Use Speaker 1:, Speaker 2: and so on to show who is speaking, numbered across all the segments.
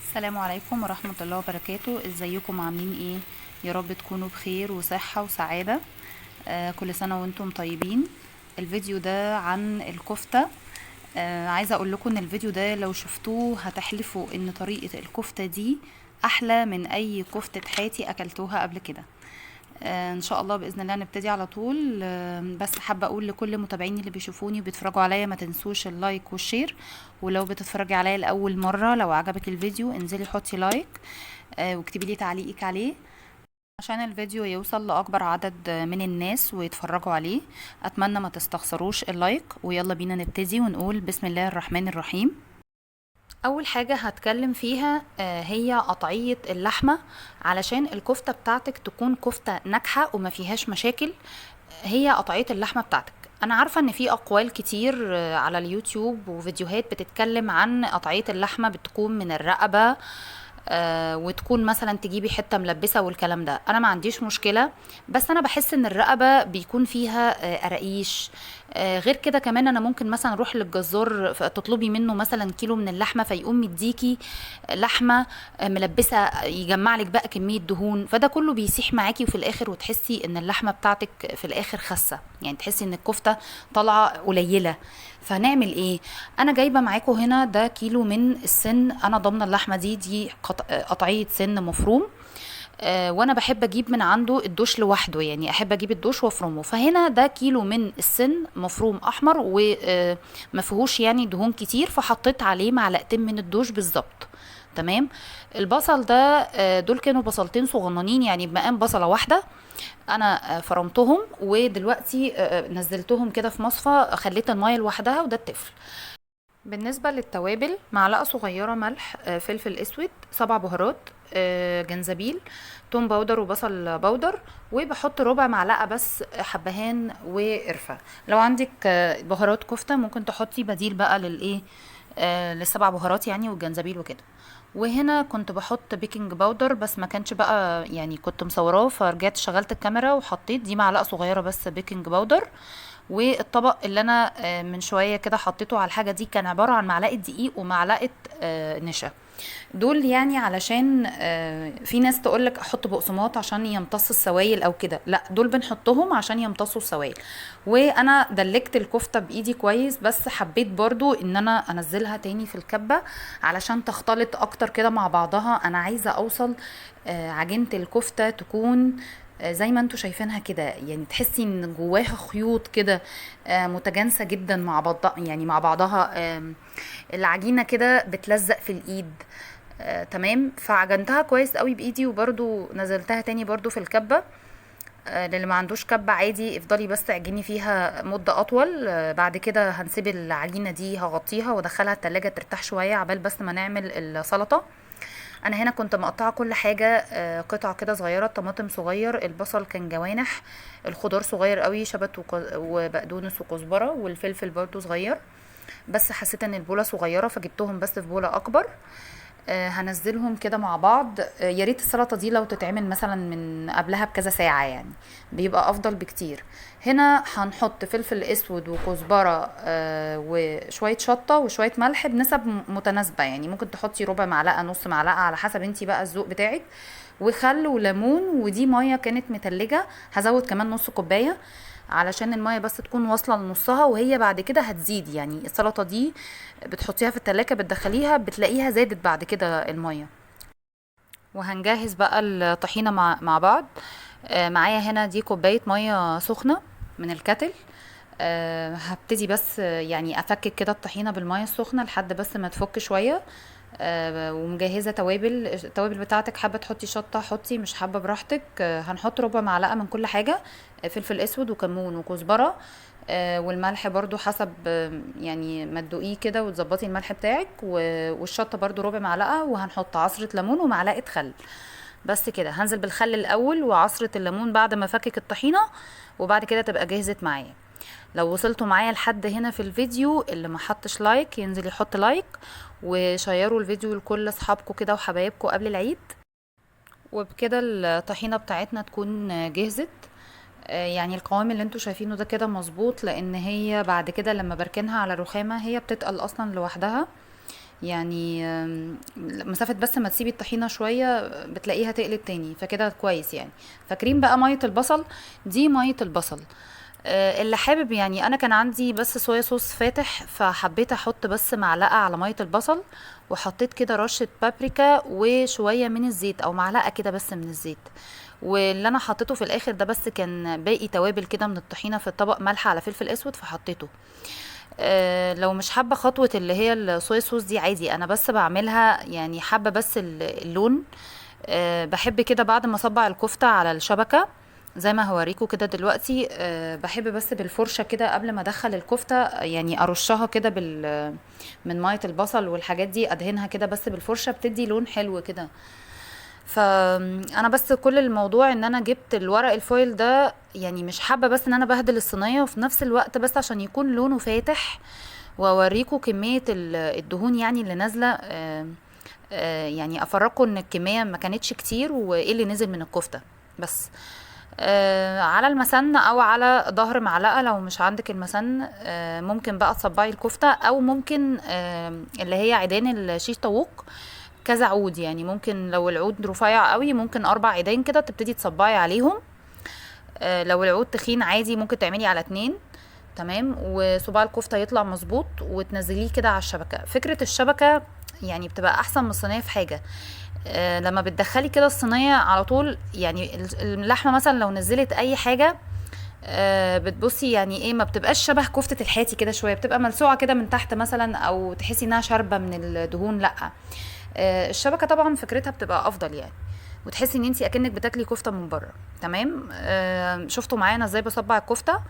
Speaker 1: السلام عليكم ورحمة الله وبركاته. ازيكم عاملين ايه؟ يا رب تكونوا بخير وصحة وسعادة. كل سنة وانتم طيبين. الفيديو ده عن الكفتة. عايزة اقول لكم ان الفيديو ده لو شفتوه هتحلفوا ان طريقة الكفتة دي احلى من اي كفتة حياتي اكلتوها قبل كده. ان شاء الله باذن الله نبتدي على طول. بس حابه اقول لكل متابعيني اللي بيشوفوني وبيتفرجوا عليا ما تنسوش اللايك والشير. ولو بتتفرجي عليا لاول مره، لو عجبك الفيديو انزلي حطي لايك واكتبي لي تعليقك عليه عشان الفيديو يوصل لاكبر عدد من الناس ويتفرجوا عليه. اتمنى ما تستخسروش اللايك، ويلا بينا نبتدي ونقول بسم الله الرحمن الرحيم. اول حاجة هتكلم فيها هي قطعية اللحمة. علشان الكفتة بتاعتك تكون كفتة ناجحة وما فيهاش مشاكل، هي قطعية اللحمة بتاعتك. انا عارفة ان في اقوال كتير على اليوتيوب وفيديوهات بتتكلم عن قطعية اللحمة بتكون من الرقبة، وتكون مثلا تجيبي حته ملبسه والكلام ده. انا ما عنديش مشكله، بس انا بحس ان الرقبه بيكون فيها قراقيش. غير كده كمان انا ممكن مثلا اروح للجزار تطلبي منه مثلا كيلو من اللحمه فيقوم مديكي لحمه ملبسه، يجمع لك بقى كميه دهون، فده كله بيسيح معاكي وفي الاخر وتحسي ان اللحمه بتاعتك في الاخر خاسه، يعني تحسي ان الكفته طالعه قليله. فهنعمل ايه؟ انا جايبه معاكم هنا ده كيلو من السن. انا ضامنه اللحمه دي قطعيه سن مفروم. وانا بحب اجيب من عنده الدوش لوحده، يعني احب اجيب الدوش وافرمه. فهنا ده كيلو من السن مفروم احمر وما فيهوش يعني دهون كتير، فحطيت عليه معلقتين من الدوش بالظبط. تمام. البصل ده دول كانوا بصلتين صغننين يعني بمقام بصله واحده. انا فرمتهم ودلوقتي نزلتهم كده في مصفى، خليت الميه لوحدها وده التفل. بالنسبة للتوابل، معلقة صغيرة ملح، فلفل اسود، 7 بهارات، جنزبيل، توم باودر وبصل باودر. وبحط ربع معلقة بس حبهان وقرفة. لو عندك بهارات كفتة ممكن تحطي بديل بقى للايه، لل7 بهارات يعني والجنزبيل وكده. وهنا كنت بحط بيكنج باودر بس ما كانش بقى، يعني كنت مصوراه فرجعت شغلت الكاميرا وحطيت دي معلقة صغيرة بس بيكنج باودر. والطبق اللي انا من شويه كده حطيته على الحاجه دي كان عباره عن معلقه دقيق ومعلقه نشا. دول يعني علشان في ناس تقولك احط بقسماط عشان يمتص السوائل او كده، لا دول بنحطهم عشان يمتصوا السوائل. وانا دلكت الكفته بايدي كويس، بس حبيت برضو ان انا انزلها تاني في الكبه علشان تختلط اكتر كده مع بعضها. انا عايزه اوصل عجينه الكفته تكون زي ما انتوا شايفينها كده، يعني تحسي ان جواها خيوط كده متجانسة جدا مع بعض، يعني مع بعضها. العجينة كده بتلزق في الايد. تمام. فعجنتها كويس قوي بايدي وبرضو نزلتها تاني برضو في الكبة. للي ما عندوش كبة عادي افضلي بس اعجني فيها مدة اطول. بعد كده هنسيب العجينة دي هغطيها وادخلها التلاجة ترتاح شوية عبال بس ما نعمل السلطة. انا هنا كنت مقطعه كل حاجه قطع كده صغيره. الطماطم صغير، البصل كان جوانح، الخضار صغير قوي، شبت وبقدونس وكزبره، والفلفل برضو صغير. بس حسيت ان البوله صغيره فجبتهم بس في بوله اكبر. هنزلهم كده مع بعض. يا ريت السلطه دي لو تتعمل مثلا من قبلها بكذا ساعه، يعني بيبقى افضل بكتير. هنا هنحط فلفل اسود وكزبره وشويه شطه وشويه ملح بنسب متناسبه، يعني ممكن تحطي ربع معلقه نص معلقه على حسب انتي بقى الذوق بتاعك. وخل وليمون، ودي ميه كانت متلجه هزود كمان نص كوبايه علشان المية بس تكون واصلة لنصها، وهي بعد كده هتزيد. يعني السلطة دي بتحطيها في التلاجة بتدخليها بتلاقيها زادت بعد كده المية. وهنجهز بقى الطحينة مع بعض. معايا هنا دي كوباية مية سخنة من الكتل. هبتدي بس يعني افكك كده الطحينة بالمية السخنة لحد بس ما تفك شوية. ومجهزة توابل. التوابل بتاعتك حابة تحطي شطة حطي، مش حابة براحتك. هنحط ربع معلقة من كل حاجة. فلفل اسود وكمون وكزبرة. والملح برضو حسب يعني ما تدوقيه كده وتظبطي الملح بتاعك. والشطة برضو ربع معلقة. وهنحط عصرة ليمون ومعلقة خل. بس كده هنزل بالخل الاول وعصرة الليمون بعد ما فكك الطحينة، وبعد كده تبقى جهزت معايا. لو وصلتوا معايا لحد هنا في الفيديو، اللي ما حطش لايك ينزل يحط لايك، وشيروا الفيديو لكل اصحابكم كده وحبايبكم قبل العيد. وبكده الطحينة بتاعتنا تكون جهزت. يعني القوام اللي انتوا شايفينه ده كده مظبوط، لان هي بعد كده لما بركنها على رخامة هي بتتقل اصلا لوحدها. يعني مسافة بس ما تسيبي الطحينة شوية بتلاقيها تقلت تاني، فكده كويس يعني. فاكرين بقى مية البصل؟ دي مية البصل. اللي حابب يعني، انا كان عندي بس صويا صوص فاتح، فحبيت احط بس معلقة على مية البصل، وحطيت كده رشة بابريكا وشوية من الزيت، او معلقة كده بس من الزيت. واللي انا حطيته في الاخر ده بس كان باقي توابل كده من الطحينة في الطبق، ملح على فلفل اسود، فحطيته. لو مش حابة خطوة اللي هي الصويا صوص دي عادي، انا بس بعملها يعني حابة بس اللون. بحب كده بعد ما اصبع الكفتة على الشبكة زي ما هوريكم كده دلوقتي، بحب بس بالفرشة كده قبل ما ادخل الكفتة، يعني ارشها كده من مية البصل والحاجات دي، ادهنها كده بس بالفرشة، بتدي لون حلو كده. فانا بس كل الموضوع ان انا جبت الورق الفويل ده، يعني مش حابة بس ان انا بهدل الصينية، وفي نفس الوقت بس عشان يكون لونه فاتح، واوريكم كمية الدهون يعني اللي نازلة. يعني افرجكم ان الكمية ما كانتش كتير، وايه اللي نزل من الكفتة بس. على المسن او على ظهر معلقة، لو مش عندك المسن ممكن بقى تصبعي الكفتة، او ممكن اللي هي عيدان الشيش طاووق، كذا عود يعني. ممكن لو العود رفيع قوي ممكن 4 عيدان كده تبتدي تصبعي عليهم. لو العود تخين عادي ممكن تعملي على 2. تمام، وصباع الكفتة يطلع مظبوط، وتنزليه كده على الشبكة. فكرة الشبكة يعني بتبقى احسن من الصينية في حاجة، لما بتدخلي كده الصينية على طول، يعني اللحمة مثلا لو نزلت اي حاجة بتبصي يعني ايه، ما بتبقاش شبه كفتة الحاتي كده، شوية بتبقى ملسوعة كده من تحت مثلا، او تحسي انها شاربة من الدهون. لا، الشبكة طبعا فكرتها بتبقى افضل يعني، وتحسي ان انتي اكنك بتاكلي كفتة من بره. تمام. شفتوا معانا ازاي بصبع الكفتة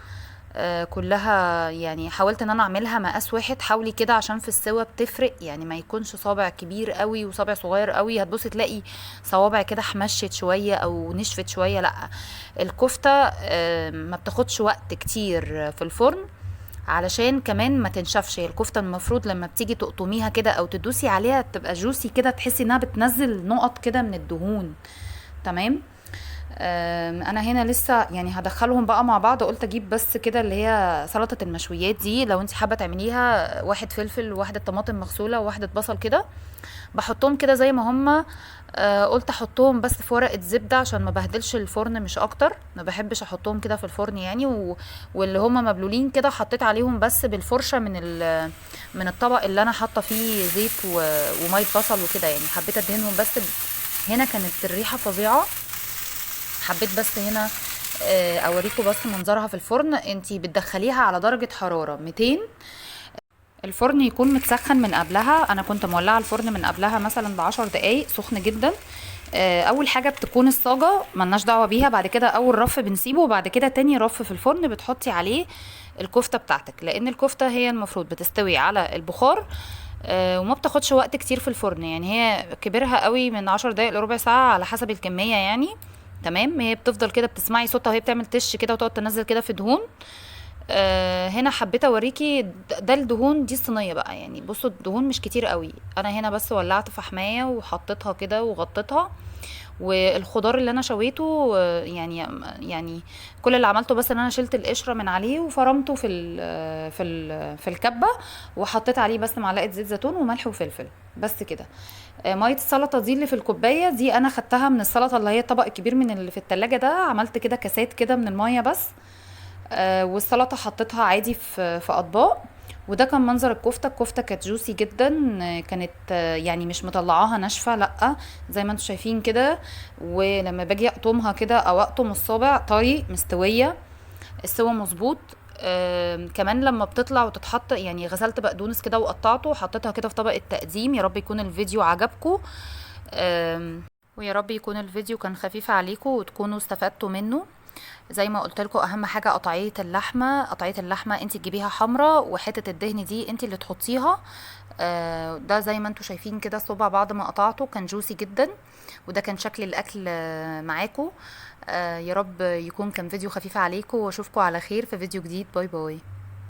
Speaker 1: كلها؟ يعني حاولت ان انا اعملها مقاس واحد. حاولي كده عشان في السوا بتفرق، يعني ما يكونش صابع كبير قوي وصابع صغير قوي، هتبصي تلاقي صوابع كده حمشت شوية او نشفت شوية. لا، الكفتة ما بتاخدش وقت كتير في الفرن، علشان كمان ما تنشفش. هي الكفتة المفروض لما بتيجي تقطميها كده او تدوسي عليها تبقى جوسي كده، تحسي انها بتنزل نقط كده من الدهون. تمام. انا هنا لسه يعني هدخلهم بقى مع بعض. قلت اجيب بس كده اللي هي سلطة المشويات دي، لو انت حابة تعمليها، 1 فلفل وواحدة طماطم مغسولة وواحدة بصل كده، بحطهم كده زي ما هما. قلت احطهم بس في ورقة زبدة عشان ما بهدلش الفرن، مش اكتر. ما بحبش احطهم كده في الفرن يعني. واللي هما مبلولين كده حطيت عليهم بس بالفرشة من الطبق اللي انا حاطة فيه زيت ومية بصل وكده، يعني حبيت ادهنهم بس. هنا كانت الريحة فظيعة، حبيت بس هنا اوريكم بس منظرها في الفرن. انتي بتدخليها على درجة حرارة 200. الفرن يكون متسخن من قبلها. انا كنت مولعه الفرن من قبلها مثلا ب10 دقايق، سخن جدا. اول حاجه بتكون الصاجه ملناش دعوه بيها، بعد كده اول رف بنسيبه، وبعد كده تاني رف في الفرن بتحطي عليه الكفته بتاعتك، لان الكفته هي المفروض بتستوي على البخار. وما بتاخدش وقت كتير في الفرن، يعني هي كبرها قوي من 10 دقايق لربع ساعه على حسب الكميه يعني. تمام. هي بتفضل كده بتسمعي صوتها وهي بتعمل تش كده، وتقعد تنزل كده في دهون. هنا حبيت اوريكي ده الدهون دي الصينيه بقى، يعني بصوا الدهون مش كتير قوي. انا هنا بس ولعت فحمايه وحطيتها كده وغطيتها. والخضار اللي انا شويته يعني كل اللي عملته بس ان انا شلت القشره من عليه وفرمته في الكبه، وحطيت عليه بس معلقه زيت زيتون وملح وفلفل بس كده. ميه السلطه دي اللي في الكوبايه دي انا خدتها من السلطه اللي هي الطبق الكبير من اللي في التلاجة ده، عملت كده كاسات كده من الميه بس. والسلطه حطيتها عادي في اطباق. وده كان منظر الكفته. الكفته كانت جوسي جدا، كانت يعني مش مطلعاها ناشفه، لا، زي ما انتم شايفين كده. ولما باجي اقطمها كده او اقطم الصابع طري مستويه، السوا مظبوط. كمان لما بتطلع وتتحط، يعني غسلت بقدونس كده وقطعته وحطيتها كده في طبق التقديم. يا رب يكون الفيديو عجبكم، ويا رب يكون الفيديو كان خفيف عليكم وتكونوا استفدتوا منه. زي ما قلت لكم، اهم حاجه قطعيه اللحمه. قطعيه اللحمه انت تجيبيها حمراء، وحته الدهن دي انت اللي تحطيها. ده زي ما انتم شايفين كده الصبع بعد ما قطعته كان جوسي جدا. وده كان شكل الاكل معاكم. يا رب يكون كان فيديو خفيف عليكم، واشوفكم على خير في فيديو جديد. باي باي.